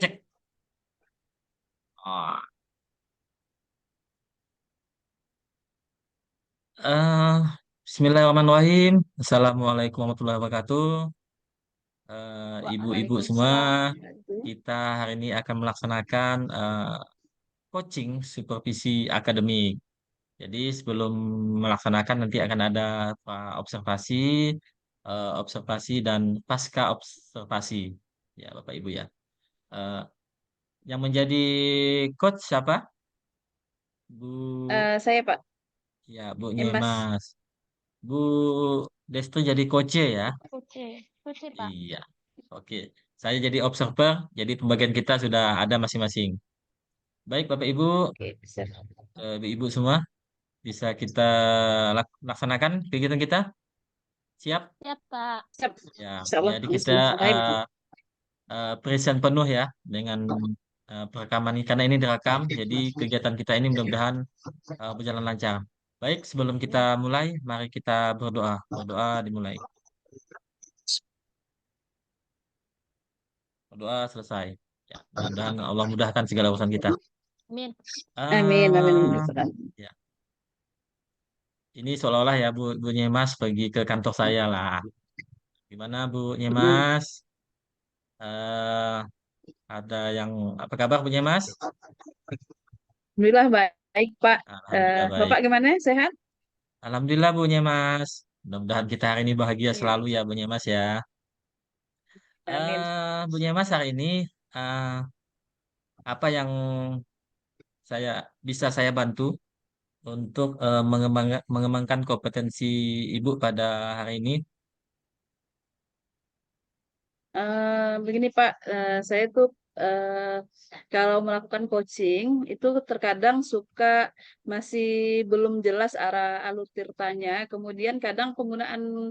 Cek. Oh, eh, Bismillahirrahmanirrahim. Assalamualaikum warahmatullahi wabarakatuh. Ibu-ibu semua, Waalaikumsalam warahmatullahi. kita hari ini akan melaksanakan coaching supervisi akademik. Jadi sebelum melaksanakan nanti akan ada observasi, observasi dan pasca observasi. Ya, Bapak Ibu ya. Eh, yang menjadi coach siapa? Bu, Saya Pak ya Bu Emas. Nyemas. Bu Destri jadi coach ya. Oke, oke Pak. Iya. Oke. Saya jadi observer, jadi pembagian kita sudah ada masing-masing. Baik, Bapak Ibu, Oke, bisa. Ibu semua, bisa kita laksanakan kegiatan kita? Siap? Siap, Pak. Ya. Siap. Insyaallah. Jadi kita Bismillahirrahmanirrahim. present penuh ya dengan perekaman ini karena ini direkam. Jadi kegiatan kita ini mudah-mudahan berjalan lancar. Baik, sebelum kita mulai, mari kita berdoa. Berdoa dimulai. Berdoa selesai. Ya, mudah-mudahan Allah mudahkan segala urusan kita. Amin. Amin, amin, amin. eh ya, ini seolah-olah ya Bu Nyemas pergi ke kantor saya lah. Gimana Bu Mm. Nyemas? Eh ada yang apa kabar Bu Nyemas? Alhamdulillah baik, Pak. Alhamdulillah baik. Bapak gimana? Sehat? Alhamdulillah Bu Nyemas. Mudah-mudahan kita hari ini bahagia Ya, selalu ya Bu Nyemas ya. amin. Bu Nyemas hari ini apa yang saya bisa saya bantu untuk mengembangkan kompetensi Ibu pada hari ini? Begini Pak, saya tuh kalau melakukan coaching itu terkadang suka masih belum jelas arah alur tirtanya. Kemudian kadang penggunaan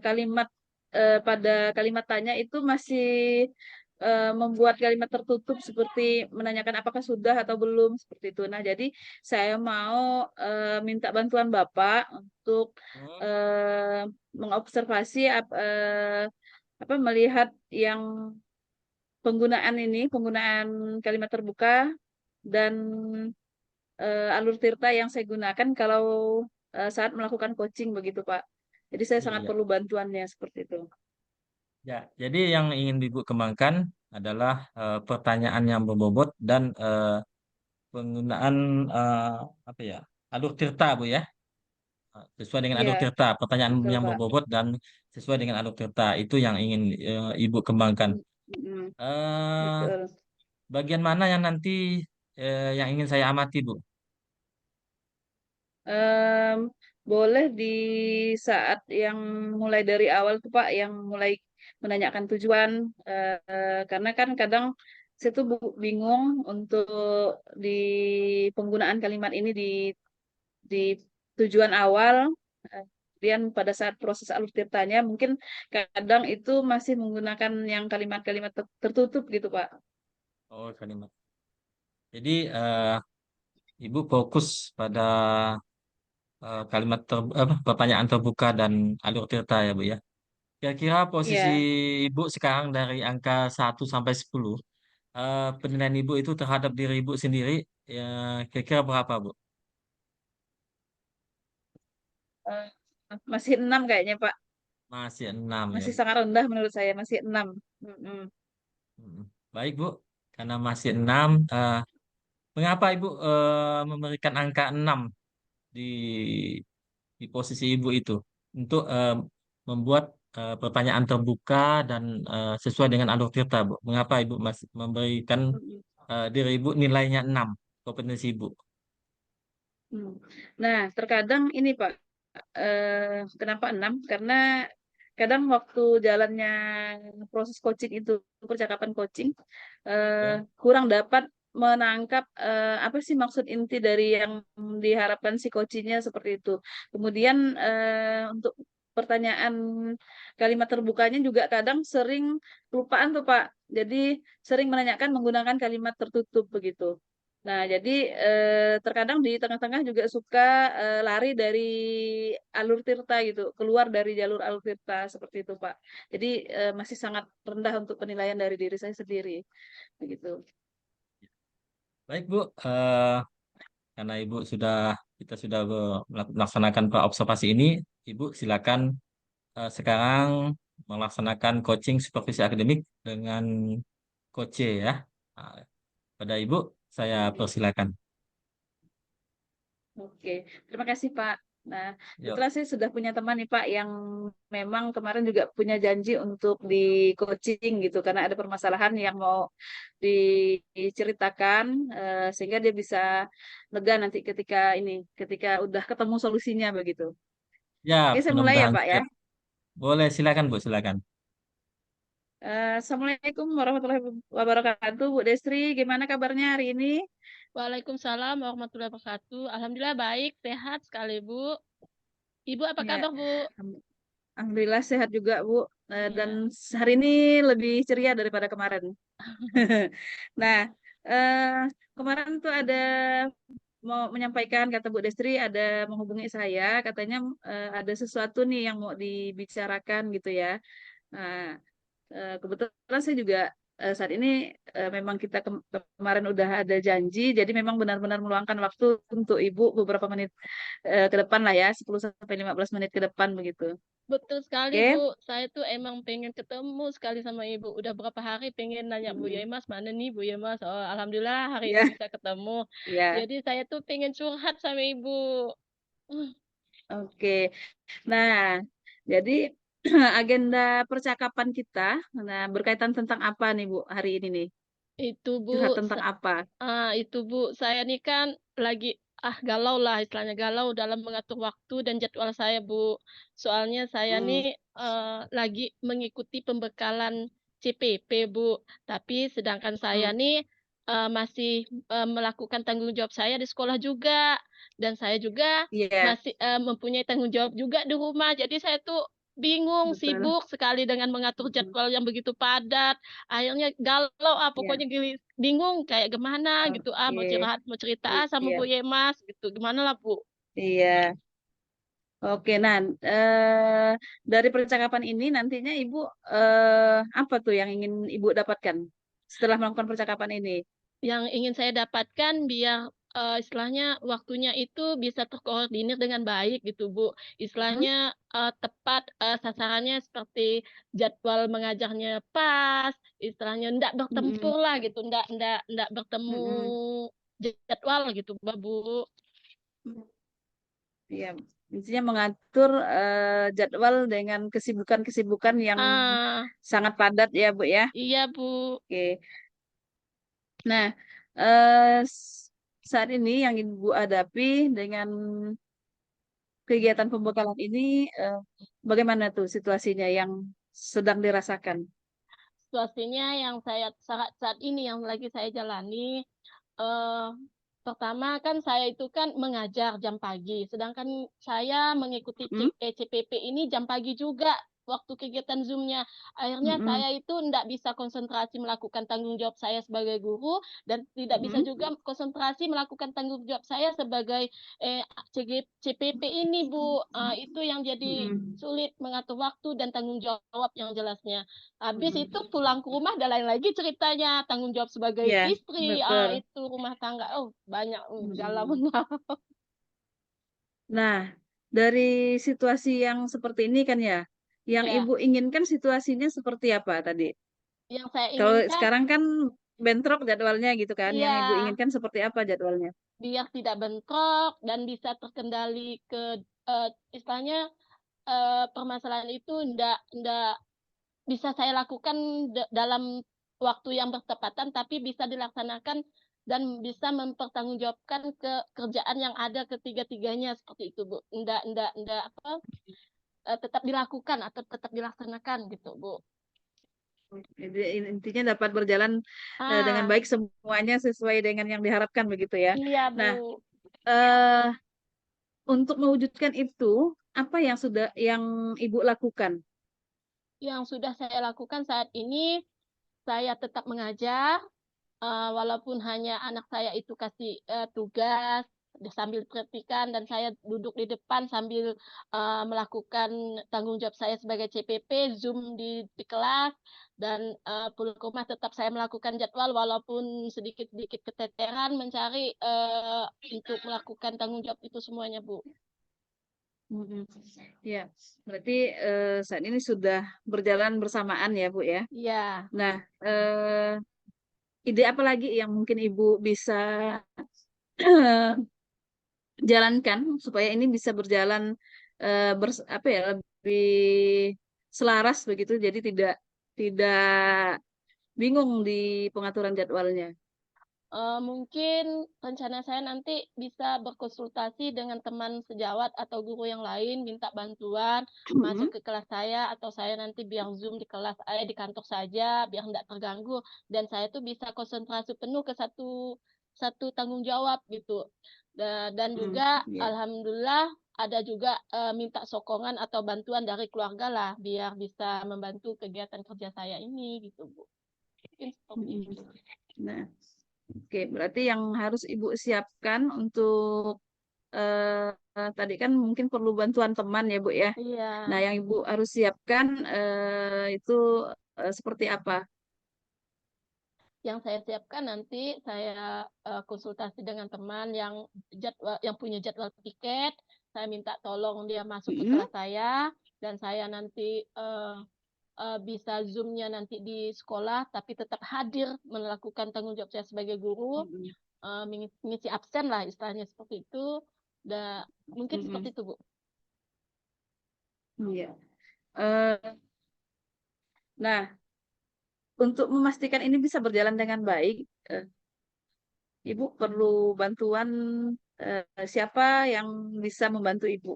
kalimat pada kalimat tanya itu masih membuat kalimat tertutup seperti menanyakan apakah sudah atau belum seperti itu. Nah, jadi saya mau minta bantuan Bapak untuk Hmm, eh, mengobservasi apa melihat yang penggunaan kalimat terbuka dan alur tirta yang saya gunakan kalau saat melakukan coaching begitu, Pak. Jadi saya sangat iya. perlu bantuannya seperti itu. Ya, jadi yang ingin Ibu kembangkan adalah pertanyaan yang berbobot dan penggunaan eh, apa ya, alur tirta, Bu ya. Sesuai dengan alur Iya, tirta, pertanyaan betul, yang Pak. berbobot dan sesuai dengan alur tirta itu yang ingin Ibu kembangkan. Mm, Eh, betul. Bagian mana yang nanti yang ingin saya amati, Bu? Em, Boleh di saat yang mulai dari awal tuh Pak, yang mulai menanyakan tujuan, karena kan kadang saya tuh bingung untuk di penggunaan kalimat ini di tujuan awal, kemudian pada saat proses alur tirtanya mungkin kadang itu masih menggunakan yang kalimat-kalimat tertutup gitu Pak. Oh, kalimat. Jadi Ibu fokus pada pertanyaan terbuka dan alur tirta ya, Bu ya. Kira-kira posisi Iya. Ibu sekarang dari angka 1 sampai 10, penilaian Ibu itu terhadap diri Ibu sendiri, ya, kira-kira berapa, Bu? eh, Masih 6 kayaknya Pak. Masih 6 ya, Masih Bu. sangat rendah menurut saya, masih 6. Mm-mm. Mm. Baik, Bu. Karena masih 6, mengapa Ibu memberikan angka 6 di, di posisi Ibu itu? Untuk membuat pertanyaan terbuka dan sesuai dengan alur cerita, Bu. Mengapa Ibu masih memberikan Mm-mm. diri Ibu nilainya 6 kompetensi Ibu? Hmm. Nah, terkadang ini Pak, kenapa 6? Karena kadang waktu jalannya proses coaching itu, percakapan coaching, Ya. kurang dapat menangkap apa sih maksud inti dari yang diharapkan si coachingnya seperti itu. Kemudian untuk pertanyaan kalimat terbukanya juga kadang sering lupaan tuh Pak. Jadi sering menanyakan menggunakan kalimat tertutup begitu. Nah, jadi terkadang di tengah-tengah juga suka lari dari alur tirta gitu, keluar dari jalur alur tirta seperti itu, Pak. Jadi masih sangat rendah untuk penilaian dari diri saya sendiri, begitu. Baik Bu, karena Ibu sudah kita sudah melaksanakan observasi ini, Ibu silakan sekarang melaksanakan coaching supervisi akademik dengan Coach C ya. Nah, pada Ibu saya Oke. persilakan. Oke, terima kasih Pak. Nah, Yuk. kebetulan saya sudah punya teman nih Pak yang memang kemarin juga punya janji untuk di coaching gitu karena ada permasalahan yang mau diceritakan sehingga dia bisa lega nanti ketika udah ketemu solusinya begitu. Ya, Oke, saya mulai ya mudah-mudahan Pak ya. siap. Boleh, silakan Bu, silakan. Assalamualaikum warahmatullahi wabarakatuh. Bu Destri, gimana kabarnya hari ini? Waalaikumsalam warahmatullahi wabarakatuh. Alhamdulillah baik, sehat sekali, Bu. Ibu apa Ya, kabar, Bu? Alhamdulillah sehat juga Bu. Dan Iya. hari ini lebih ceria daripada kemarin. Nah, eh, kemarin tuh ada mau menyampaikan kata Bu Destri ada menghubungi saya, katanya ada sesuatu nih yang mau dibicarakan gitu ya. Nah, kebetulan saya juga saat ini memang kita kemarin udah ada janji, jadi memang benar-benar meluangkan waktu untuk Ibu beberapa menit ke depan lah ya, 10 sampai 15 menit ke depan begitu. Betul sekali, Oke? Bu. Saya tuh emang pengen ketemu sekali sama Ibu. Udah berapa hari pengen nanya Bu Mm, Yemas, mana nih Bu Yemas? Oh, Alhamdulillah hari ini ya, bisa ketemu. ya. Jadi saya tuh pengen curhat sama Ibu. Oke. Nah, jadi agenda percakapan kita, nah berkaitan tentang apa nih Bu hari ini nih? Itu, Bu. Curhat tentang apa? Itu Bu, saya nih kan lagi galau lah istilahnya galau dalam mengatur waktu dan jadwal saya Bu. Soalnya saya Hmm, nih lagi mengikuti pembekalan CPP Bu. Tapi sedangkan saya hmm, nih masih melakukan tanggung jawab saya di sekolah juga. Dan saya juga iya, masih mempunyai tanggung jawab juga di rumah. Jadi saya tuh bingung, betul. sibuk sekali dengan mengatur Hmm, jadwal yang begitu padat. Akhirnya galau iya, pokoknya bingung kayak gimana gitu oke, mau cerita sama iya, Bu Yemas gitu gimana lah Bu. iya. Oke, nah eh, dari percakapan ini nantinya Ibu apa tuh yang ingin Ibu dapatkan setelah melakukan percakapan ini? Yang ingin saya dapatkan biar istilahnya waktunya itu bisa terkoordinir dengan baik gitu Bu. Hmm, Istilahnya tepat sasarannya seperti jadwal mengajarnya pas, istilahnya ndak mm-mm, bertempur lah gitu, ndak bertemu mm-mm. jadwal gitu Bu. Iya, intinya mengatur jadwal dengan kesibukan-kesibukan yang Ah, sangat padat ya, Bu ya. iya Bu. Oke. Nah, eh, s- saat ini yang Ibu hadapi dengan kegiatan pembekalan ini, bagaimana tuh situasinya yang sedang dirasakan? Situasinya yang saya saat ini yang lagi saya jalani eh pertama kan saya itu kan mengajar jam pagi, sedangkan saya mengikuti Mm-mm, CPP ini jam pagi juga waktu kegiatan Zoom-nya. Akhirnya mm-mm, saya itu tidak bisa konsentrasi melakukan tanggung jawab saya sebagai guru dan tidak bisa mm-mm, juga konsentrasi melakukan tanggung jawab saya sebagai CPP ini, Bu. Itu yang jadi mm-mm. sulit mengatur waktu dan tanggung jawab yang jelasnya. Habis itu pulang ke rumah dan lain lagi ceritanya tanggung jawab sebagai Iya, istri, betul. itu rumah tangga, oh banyak galau. Mm-mm. Nah, dari situasi yang seperti ini kan ya, yang Ya, Ibu inginkan situasinya seperti apa tadi? yang saya Kalau inginkan, sekarang kan bentrok jadwalnya gitu kan, yang Ibu iya, inginkan seperti apa jadwalnya? biar tidak bentrok dan bisa terkendali ke istilahnya permasalahan itu ndak bisa saya lakukan dalam waktu yang bertepatan, tapi bisa dilaksanakan dan bisa mempertanggungjawabkan ke kerjaan yang ada ketiga-tiganya seperti itu, Bu. Ndak apa tetap dilakukan atau tetap dilaksanakan gitu, Bu. Jadi intinya dapat berjalan dengan Ah, baik semuanya sesuai dengan yang diharapkan begitu ya. iya, Bu. Nah, eh, untuk mewujudkan itu, apa yang sudah yang Ibu lakukan? Yang sudah saya lakukan saat ini, saya tetap mengajar, walaupun hanya anak saya itu kasih tugas sambil praktikan dan saya duduk di depan sambil melakukan tanggung jawab saya sebagai CPP, Zoom di kelas, dan pulang ke rumah tetap saya melakukan jadwal walaupun sedikit-sedikit keteteran mencari untuk melakukan tanggung jawab itu semuanya, Bu. Mm-mm. Ya, berarti saat ini sudah berjalan bersamaan ya, Bu ya. Iya. Nah, ide apa lagi yang mungkin Ibu bisa jalankan supaya ini bisa berjalan apa ya, lebih selaras begitu, jadi tidak bingung di pengaturan jadwalnya. Mungkin rencana saya nanti bisa berkonsultasi dengan teman sejawat atau guru yang lain, minta bantuan masuk Mm-mm. ke kelas saya, atau saya nanti biar Zoom di kelas di kantor saja, biar tidak terganggu, dan saya tuh bisa konsentrasi penuh ke satu satu tanggung jawab gitu. Dan juga Ya. alhamdulillah ada juga minta sokongan atau bantuan dari keluarga lah, biar bisa membantu kegiatan kerja saya ini gitu, Bu. Mungkin seperti Mm-mm. itu. Nah, oke, berarti yang harus Ibu siapkan untuk tadi kan mungkin perlu bantuan teman ya, Bu ya. Iya. Nah, yang Ibu harus siapkan itu seperti apa? Yang saya siapkan nanti saya konsultasi dengan teman yang punya jadwal tiket. Saya minta tolong dia masuk ke Mm-mm. kelas saya dan saya nanti bisa Zoom-nya nanti di sekolah tapi tetap hadir melakukan tanggung jawab saya sebagai guru, Mm-mm. mengisi absen lah istilahnya seperti itu. Dan mungkin Mm-mm. seperti itu, Bu. Iya. Eh, nah, untuk memastikan ini bisa berjalan dengan baik, eh, Ibu perlu bantuan siapa yang bisa membantu Ibu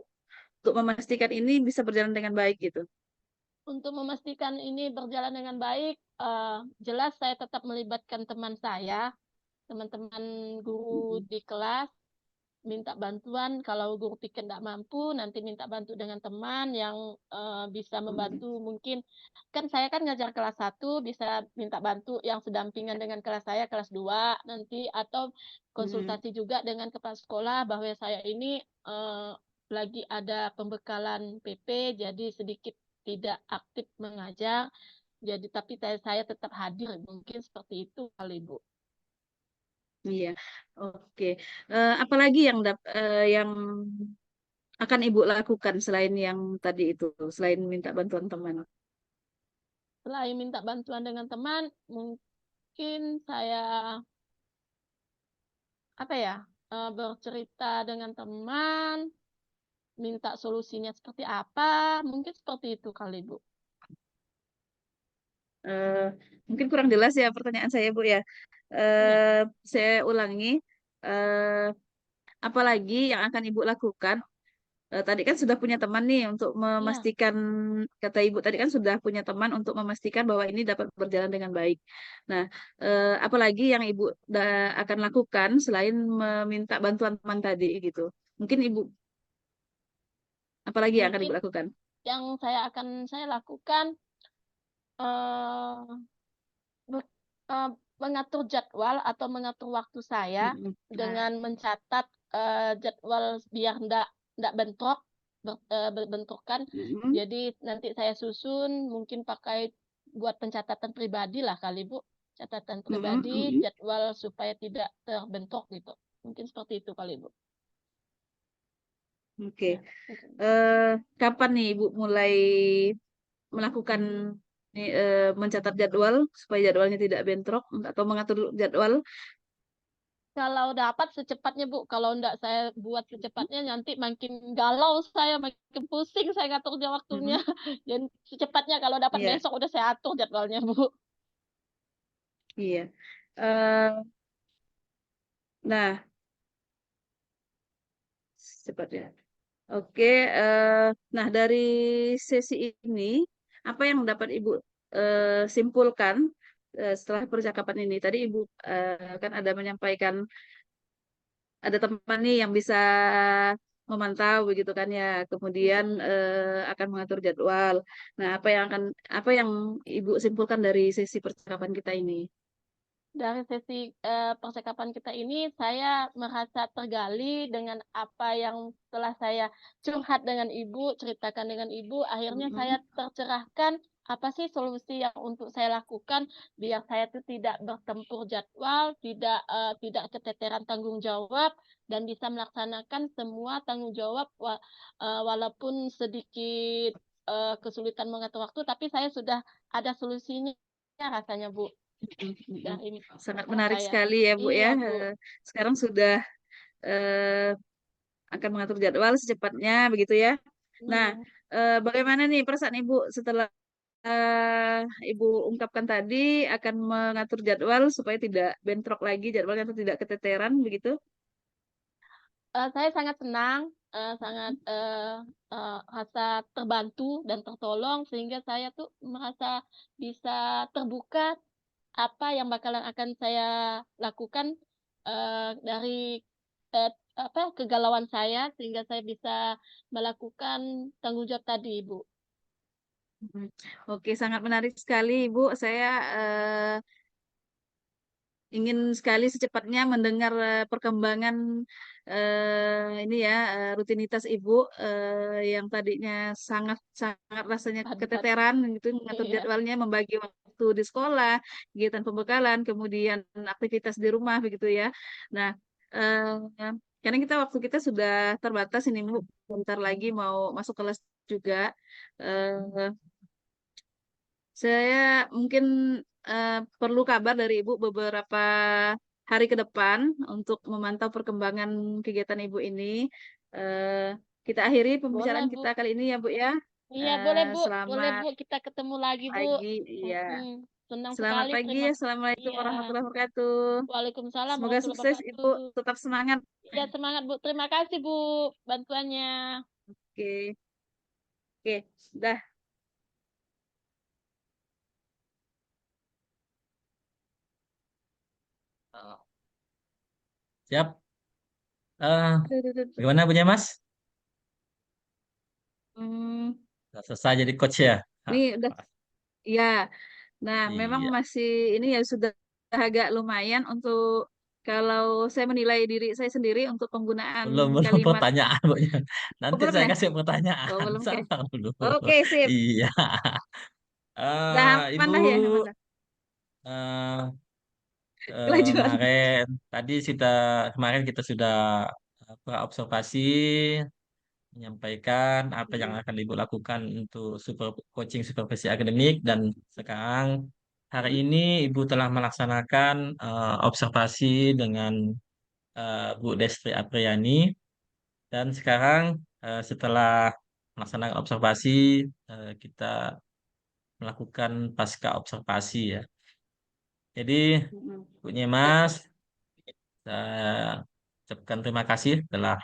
untuk memastikan ini bisa berjalan dengan baik gitu. Untuk memastikan ini berjalan dengan baik, jelas saya tetap melibatkan teman saya, teman-teman guru Mm-mm. di kelas, minta bantuan. Kalau guru pikir tidak mampu, nanti minta bantu dengan teman yang bisa Mm-mm. membantu. Mungkin kan saya kan ngajar kelas 1, bisa minta bantu yang sedampingan dengan kelas saya, kelas 2 nanti, atau Mm-mm. konsultasi juga dengan kepala sekolah bahwa saya ini lagi ada pembekalan PP, jadi sedikit tidak aktif mengajar. Jadi tapi saya tetap hadir. Mungkin seperti itu kali, Bu. Iya, oke. Apalagi yang akan Ibu lakukan selain yang tadi itu, selain minta bantuan teman? Selain minta bantuan dengan teman, mungkin saya apa ya bercerita dengan teman, minta solusinya seperti apa, mungkin seperti itu kali, Bu. Eh, Mungkin kurang jelas ya pertanyaan saya, Bu ya. Ya, Saya ulangi. Eh, Apalagi yang akan Ibu lakukan? Tadi kan sudah punya teman nih untuk ya. memastikan, kata Ibu tadi kan sudah punya teman untuk memastikan bahwa ini dapat berjalan dengan baik. Nah, apalagi yang Ibu akan lakukan selain meminta bantuan teman tadi gitu. Mungkin Ibu, apalagi yang akan Mungkin Ibu lakukan? yang saya lakukan eh, be- eh, mengatur jadwal atau mengatur waktu saya Mm-mm. Nah, dengan mencatat jadwal biar ndak bentrok berbentrokan. mm-mm. Jadi nanti saya susun mungkin pakai buat pencatatan pribadi lah kali, Bu. Catatan Mm-mm. pribadi Mm-mm. jadwal supaya tidak terbentrok gitu. Mungkin seperti itu kali, Bu. Oke. Ya, mungkin. Eh, Kapan nih Ibu mulai melakukan mencatat jadwal supaya jadwalnya tidak bentrok atau mengatur jadwal? Kalau dapat secepatnya, Bu. Kalau enggak saya buat secepatnya nanti makin galau saya, makin pusing saya ngaturnya waktunya. Mm-mm. Dan secepatnya kalau dapat Iya, besok udah saya atur jadwalnya, Bu. iya. Eh, nah, cepatnya. Oke, nah dari sesi ini, apa yang dapat Ibu simpulkan setelah percakapan ini? Tadi Ibu kan ada menyampaikan ada teman nih yang bisa memantau begitu kan ya, kemudian Mm-mm. akan mengatur jadwal. Nah, apa yang Ibu simpulkan dari sesi percakapan kita ini? Dari sesi percakapan kita ini, saya merasa tergali dengan apa yang telah saya curhat dengan ibu, ceritakan dengan ibu. Akhirnya saya Mm-mm. tercerahkan apa sih solusi yang untuk saya lakukan biar saya tuh tidak bertempur jadwal, tidak keteteran tanggung jawab, dan bisa melaksanakan semua tanggung jawab walaupun sedikit kesulitan mengatur waktu, tapi saya sudah ada solusinya rasanya, Bu, Mm-mm. Mm-mm. dari Sangat usaha menarik saya. sekali ya Bu Iya, ya. Bu. Sekarang sudah eh, akan mengatur jadwal secepatnya begitu ya. Nah, Hmm. bagaimana nih perasaan Ibu setelah Ibu ungkapkan tadi akan mengatur jadwal supaya tidak bentrok lagi jadwalnya atau tidak keteteran begitu? Saya sangat senang, sangat rasa terbantu dan tertolong sehingga saya tuh merasa bisa terbuka apa yang bakalan akan saya lakukan dari eh, apa kegalauan saya sehingga saya bisa melakukan tanggung jawab tadi, Ibu. Hmm. Oke, sangat menarik sekali Ibu. Saya ingin sekali secepatnya mendengar perkembangan ini ya rutinitas Ibu yang tadinya sangat sangat rasanya Padat. keteteran gitu mengatur Iya. jadwalnya membagi waktu di sekolah, kegiatan pembekalan, kemudian aktivitas di rumah begitu ya. Nah, karena waktu kita sudah terbatas ini Bu, bentar lagi mau masuk kelas juga. Eh, saya mungkin perlu kabar dari Ibu beberapa hari ke depan untuk memantau perkembangan kegiatan Ibu ini. Eh, kita akhiri Boleh, pembicaraan Bu. kita kali ini ya Bu ya. Iya, boleh, Bu. Boleh, Selamat Bu. Kita ketemu lagi, Bu. pagi, ya. Mm-mm. Senang Selamat sekali. pagi Terima ya. Assalamualaikum Iya. warahmatullahi wabarakatuh. Waalaikumsalam Semoga warahmatullahi sukses Ibu, wabarakatuh. tetap semangat. Iya, semangat, Bu. Terima kasih, Bu, bantuannya. Oke, oke, dah. Oh, siap. Aduh, aduh, aduh, aduh. Bagaimana punya Mas? Hmm, Sudah selesai jadi coach ya? ini Hah, udah, ya. Nah, memang iya, masih ini ya sudah agak lumayan untuk kalau saya menilai diri saya sendiri untuk penggunaan belum kalimat. pertanyaan pokoknya. Oh, Nanti belum saya ya? kasih Oh, pertanyaan. belum kayak. Sabar dulu. Oke, sip. Iya. Udah Ibu aman dah ya, aman dah. eh, Kelajuan. tadi kemarin kita sudah observasi menyampaikan apa yang Hmm. akan Ibu lakukan untuk coaching supervisi akademik dan sekarang hari Hmm. ini Ibu telah melaksanakan observasi dengan Bu Destri Apriani dan sekarang setelah melaksanakan observasi kita melakukan pasca observasi ya. Jadi Hmm. Bu Nyemas, saya ucapkan terima kasih telah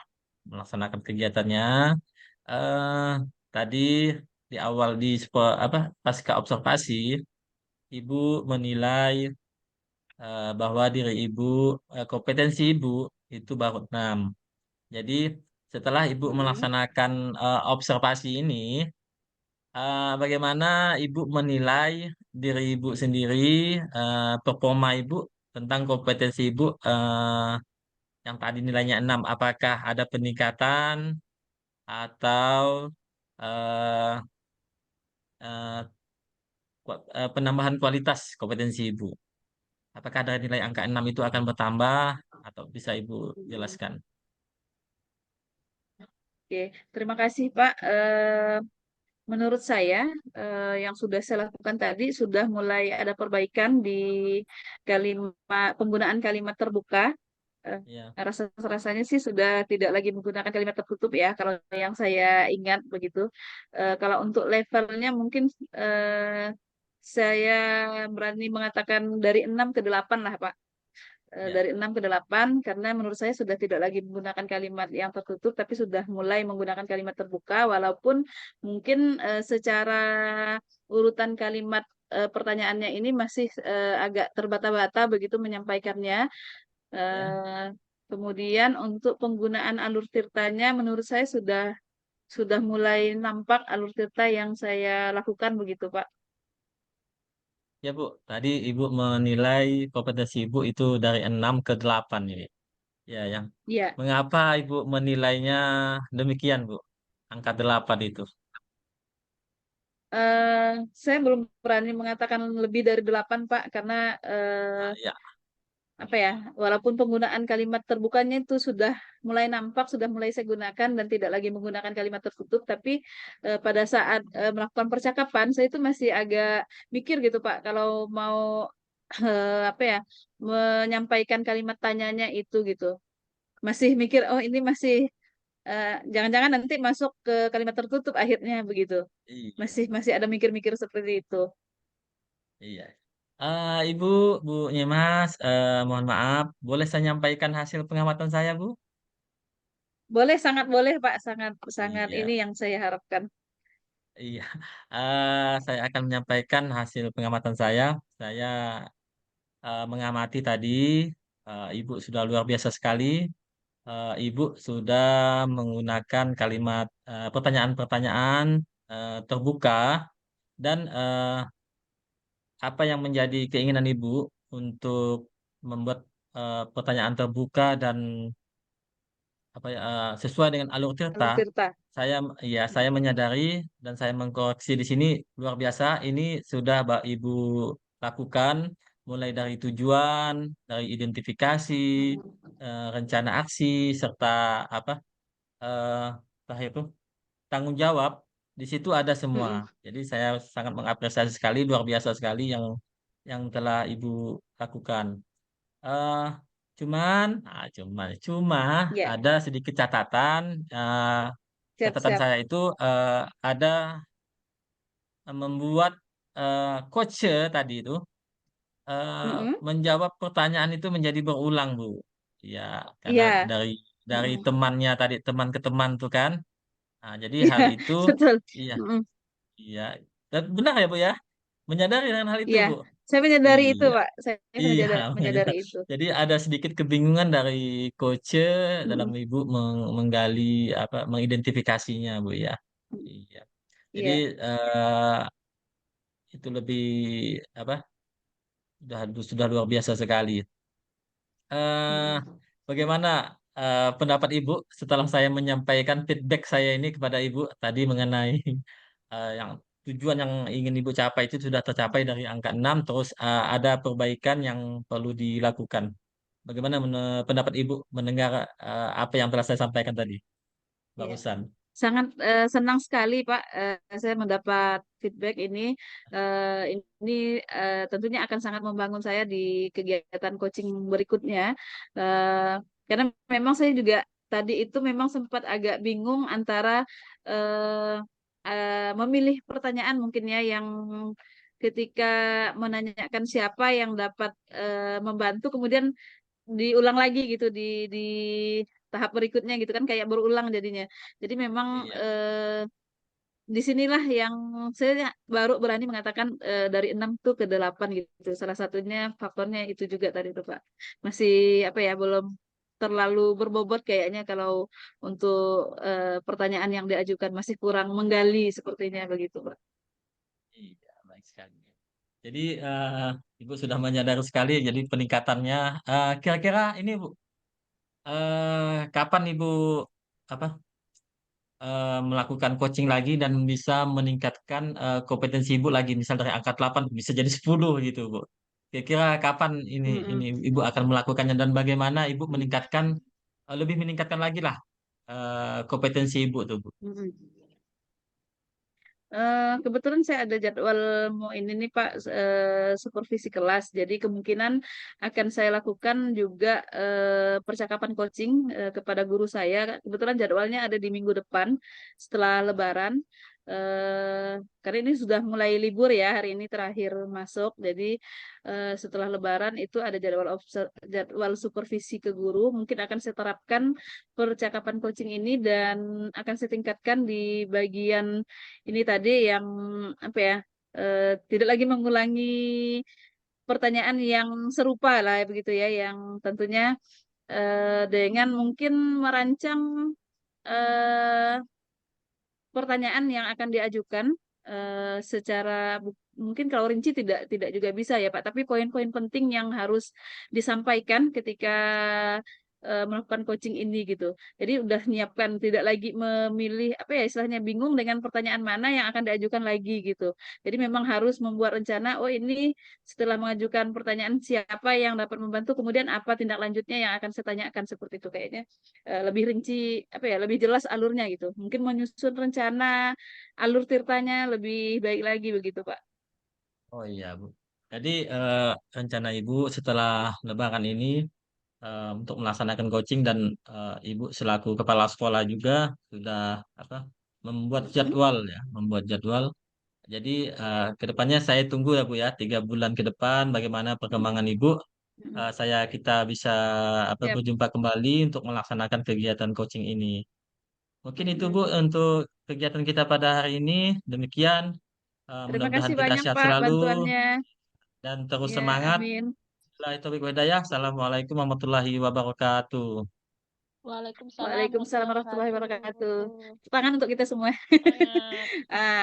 melaksanakan kegiatannya. eh Tadi di awal pasca observasi, Ibu menilai bahwa diri Ibu kompetensi Ibu itu baru 6. Jadi setelah Ibu Hmm. melaksanakan observasi ini, bagaimana Ibu menilai diri Ibu sendiri, performa Ibu tentang kompetensi Ibu yang tadi nilainya 6, apakah ada peningkatan atau eh, eh, penambahan kualitas kompetensi Ibu? Apakah dari nilai angka 6 itu akan bertambah atau bisa Ibu Hmm. jelaskan? Oke, terima kasih Pak. Menurut saya, yang sudah saya lakukan tadi sudah mulai ada perbaikan di kalimat penggunaan kalimat terbuka. Eh, Ya, Rasa-rasanya sih sudah tidak lagi menggunakan kalimat tertutup ya, kalau yang saya ingat begitu. Kalau untuk levelnya mungkin eh, saya berani mengatakan dari 6 ke 8 lah Pak. ya, Dari 6 ke 8 karena menurut saya sudah tidak lagi menggunakan kalimat yang tertutup tapi sudah mulai menggunakan kalimat terbuka walaupun mungkin secara urutan kalimat pertanyaannya ini masih agak terbata-bata begitu menyampaikannya. ya. Eh, Kemudian untuk penggunaan alur tirtanya menurut saya sudah mulai nampak alur tirta yang saya lakukan begitu Pak. Ya Bu, tadi Ibu menilai kompetensi Ibu itu dari 6 ke 8 ini. Ya, yang Iya. mengapa Ibu menilainya demikian Bu? Angka 8 itu. Eh, saya belum berani mengatakan lebih dari 8 Pak, karena Ah, ya, apa ya, walaupun penggunaan kalimat terbukanya itu sudah mulai nampak, sudah mulai saya gunakan dan tidak lagi menggunakan kalimat tertutup, tapi pada saat melakukan percakapan, saya itu masih agak mikir gitu Pak, kalau mau apa ya, menyampaikan kalimat tanyanya itu gitu. Masih mikir, oh ini masih jangan-jangan nanti masuk ke kalimat tertutup akhirnya begitu. iya, Masih masih ada mikir-mikir seperti itu. iya. Ibu, Bu Nyemas, mohon maaf, boleh saya nyampaikan hasil pengamatan saya, Bu? Boleh, sangat boleh Pak, sangat sangat Iya, ini yang saya harapkan. iya. Saya akan menyampaikan hasil pengamatan saya. Saya mengamati tadi, Ibu sudah luar biasa sekali. Ibu sudah menggunakan kalimat pertanyaan-pertanyaan terbuka dan apa yang menjadi keinginan Ibu untuk membuat pertanyaan terbuka dan apa ya sesuai dengan alur cerita. Alur Tirta. Saya ya saya menyadari dan saya mengkoreksi di sini luar biasa. Ini sudah Ibu lakukan mulai dari tujuan, dari identifikasi, rencana aksi serta apa eh terakhir itu tanggung jawab. Di situ ada semua. Mm-mm. Jadi saya sangat mengapresiasi sekali, luar biasa sekali yang telah Ibu lakukan. eh cuma Ya, ada sedikit catatan. eh, Catatan siap-siap. saya itu ada membuat coach tadi itu Mm-mm. menjawab pertanyaan itu menjadi berulang, Bu. Ya, karena Iya. dari Mm-mm. temannya tadi teman ke teman tuh kan. Nah, jadi Iya, hal itu betul. iya, Mm-mm. iya. Dan benar ya, Bu ya? Menyadari dengan hal itu, Iya, Bu. saya menyadari itu, Iya. Pak. Saya Iya, makanya. menyadari itu. Jadi ada sedikit kebingungan dari coach dalam Mm-mm. Ibu menggali apa mengidentifikasinya, Bu ya. Iya. Jadi Iya. itu lebih apa? Sudah luar biasa sekali. eh Mm-mm. Bagaimana pendapat Ibu setelah saya menyampaikan feedback saya ini kepada Ibu tadi mengenai yang tujuan yang ingin Ibu capai itu sudah tercapai dari angka 6 terus ada perbaikan yang perlu dilakukan. Bagaimana pendapat Ibu mendengar apa yang telah saya sampaikan tadi Iya. barusan? Sangat senang sekali, Pak. Saya mendapat feedback ini. Ini tentunya akan sangat membangun saya di kegiatan coaching berikutnya. Eh, karena memang saya juga tadi itu memang sempat agak bingung antara eh, memilih pertanyaan mungkin ya yang ketika menanyakan siapa yang dapat membantu, kemudian diulang lagi gitu di tahap berikutnya gitu kan, kayak berulang jadinya. Jadi memang Iya, disinilah yang saya baru berani mengatakan dari 6 tuh ke 8 gitu. Salah satunya faktornya itu juga tadi tuh Pak. Masih apa ya, belum terlalu berbobot kayaknya kalau untuk pertanyaan yang diajukan, masih kurang menggali sepertinya begitu Pak. iya, baik sekali. Jadi Ibu sudah menyadari sekali jadi peningkatannya. Kira-kira ini Bu, kapan Ibu apa melakukan coaching lagi dan bisa meningkatkan kompetensi Ibu lagi, misal dari angka 8 bisa jadi 10 gitu, Bu. Kira-kira kapan ini Mm-mm. Ibu akan melakukannya dan bagaimana Ibu meningkatkan lebih meningkatkan lagi lah kompetensi Ibu tuh, Bu. Mm-mm. Kebetulan saya ada jadwal mau ini nih Pak, supervisi kelas. Jadi kemungkinan akan saya lakukan juga percakapan coaching kepada guru saya. Kebetulan jadwalnya ada di minggu depan setelah Lebaran. Karena ini sudah mulai libur ya, hari ini terakhir masuk. Jadi setelah Lebaran itu ada jadwal supervisi ke guru. Mungkin akan saya terapkan percakapan coaching ini dan akan saya tingkatkan di bagian ini tadi yang apa ya, tidak lagi mengulangi pertanyaan yang serupa lah begitu ya, yang tentunya dengan mungkin merancang eh, pertanyaan yang akan diajukan secara mungkin kalau rinci tidak juga bisa ya Pak, tapi poin-poin penting yang harus disampaikan ketika melakukan coaching ini gitu. Jadi udah nyiapkan, tidak lagi memilih apa ya istilahnya bingung dengan pertanyaan mana yang akan diajukan lagi gitu. Jadi memang harus membuat rencana, oh ini setelah mengajukan pertanyaan siapa yang dapat membantu, kemudian apa tindak lanjutnya yang akan saya tanyakan seperti itu kayaknya lebih rinci apa ya, lebih jelas alurnya gitu. Mungkin menyusun rencana alur tirtanya lebih baik lagi begitu Pak. Oh iya, Bu. Jadi rencana Ibu setelah Lebaran ini untuk melaksanakan coaching dan Ibu selaku kepala sekolah juga sudah apa membuat Mm-mm, jadwal ya, membuat jadwal. Jadi ke depannya saya tunggu ya Bu ya, 3 bulan ke depan bagaimana mm-mm, perkembangan Ibu. mm-mm. Kita bisa Siap. berjumpa kembali untuk melaksanakan kegiatan coaching ini. Mungkin itu Bu Mm-mm. untuk kegiatan kita pada hari ini. Demikian, Terima mudah-mudahan kasih kita banyak sehat Pak selalu bantuannya. dan terus Ya, semangat. amin. Bila itu hidayah. Assalamualaikum warahmatullahi wabarakatuh. Waalaikumsalam Waalaikumsalam warahmatullahi warahmatullahi wabarakatuh. wabarakatuh. Tangan untuk kita semua. Semangat. Ah,